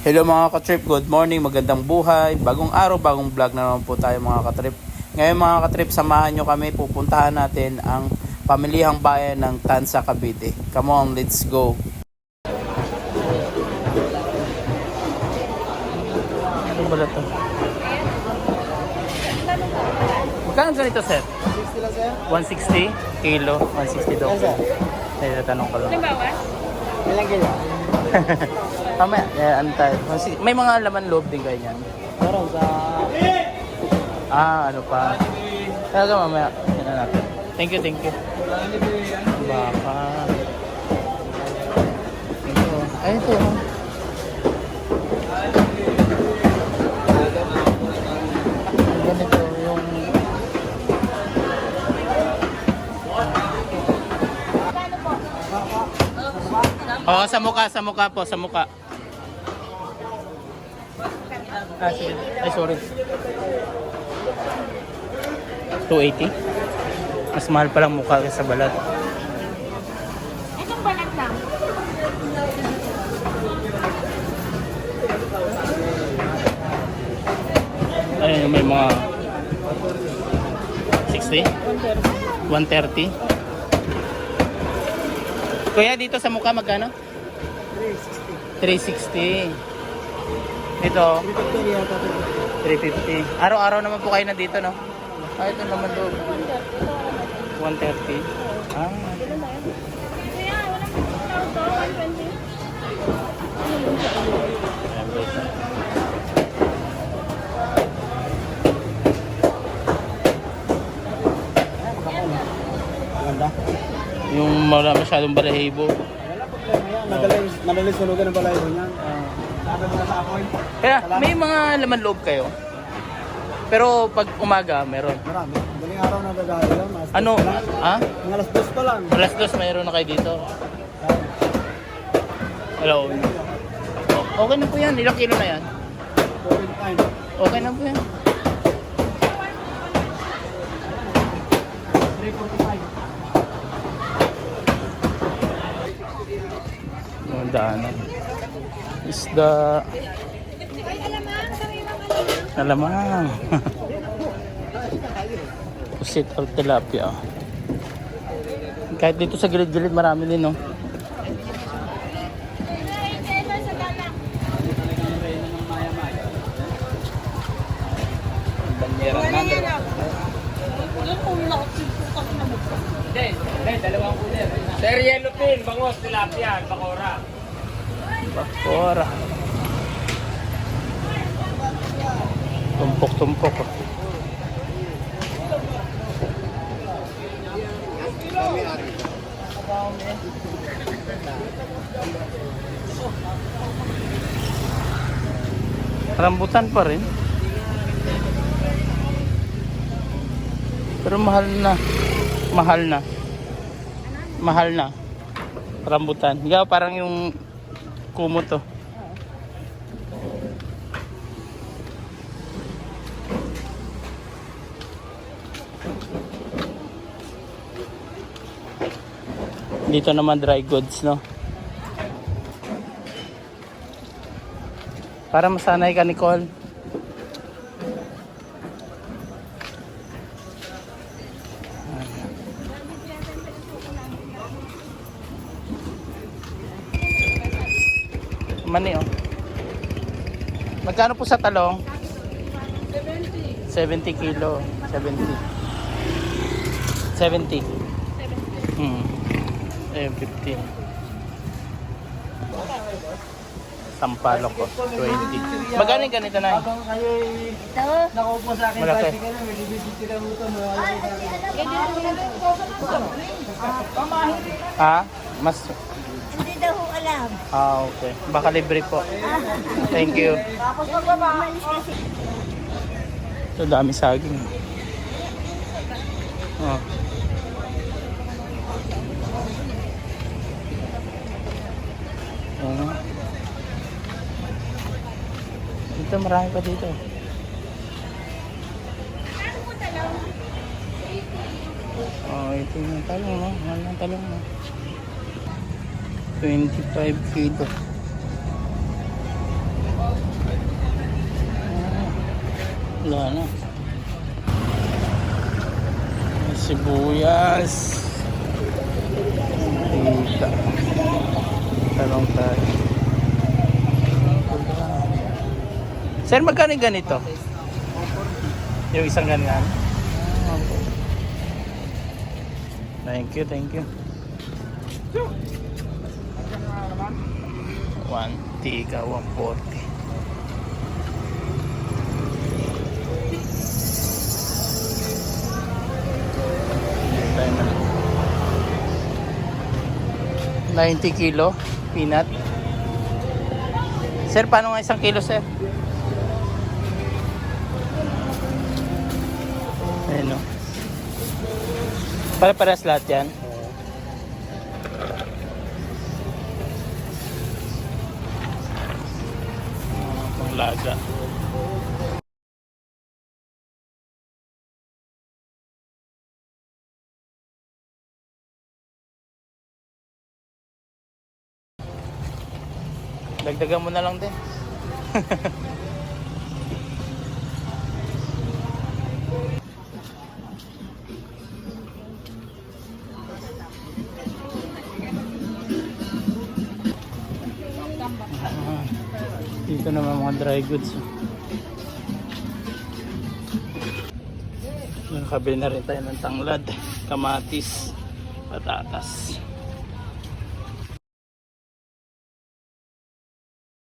Hello mga katrip, good morning, magandang buhay, bagong araw, bagong vlog na naman po tayo mga katrip. Ngayon mga katrip, samahan nyo kami, pupuntahan natin ang pamilihang bayan ng Tansa, Cavite. Come on, let's go! Ano ba ito? Magkano ganito sir? 160 lang sir. 160 kilo, 160 daw. Yes, sir. Ay, tanong ko lang. Ilang kilo? Mamaya, ano tayo? May mga laman loob din kayo yan. Meron sa... Ano pa? Talaga mamaya, yan na natin. Thank you. Baka. Ito. Ay, ito. Ganito yung... Oo, sa mukha po, sa mukha. Sige. Ay, sorry. 280. Mas mahal palang mukha kaysa balat. Itong balat lang. Ayun, may mga 60? 130? Kuya, dito sa mukha magkano? 360. Ito, 350. Araw-araw naman po kayo na dito, no? Ito naman doon. 130. Kaya, walang tao to, 120. Ganda. Yung wala masyadong balahibo. Wala problema yan. Madaling sunugan ng balay mo yan. Sabi mo na sa apoy. Kaya, may mga laman loob kayo. Pero pag umaga, meron. Marami. Madaling araw na gagawin lang. Ano? Ha? Mga alas 2 pa lang. Alas 2 mayroon na kayo dito. Hello. Okay na po yan. Ilang kilo na yan? 4.5. Okay na po yan. 345. Ang daanan. Isda. Alamang. Pusit or tilapia. Kahit dito sa gilid-gilid marami din, no? Sir, yellow pin, bangos, tilapia, bakora. Bakora. Tumpok-tumpok. Oh. Rambutan pa rin. Pero mahal na. Mahal na. Rambutan. Ikaw parang yung kumot to. Dito naman dry goods, no? Para masanay ka, Nicole. Mani, oh. Magkano po sa talong? 70 kilo. 70. Ayun, 50. Sampalok ko, 20. Magkano yung ganito na? Habang kayo Ito. nakaupo sa akin, Malaki. bicycle na, may bibisiti lang ito. Ha? Mas... Hindi daw ho alam. Okay. Baka libre po. Thank you. Umalis kasi. Ito, dami saging. Oh. Dito marami pa dito. Oh, ito yung talong, no? Mahal ng talong, no? 25 kilo. Wala na. May sibuyas. Tita. Talong tayo. Sir, magkano yung ganito? Yung isang ganyan? Thank you, thank you. One, tiga, 140. Tayo na. 90 kilo peanut. Sir, paano nga isang kilo, sir? Ayan o. Para-paras lahat yan. Panglaga. Dagdagan mo na lang din. Dito naman mga dry goods. Nakabili na rin tayo ng tanglad, kamatis, patatas.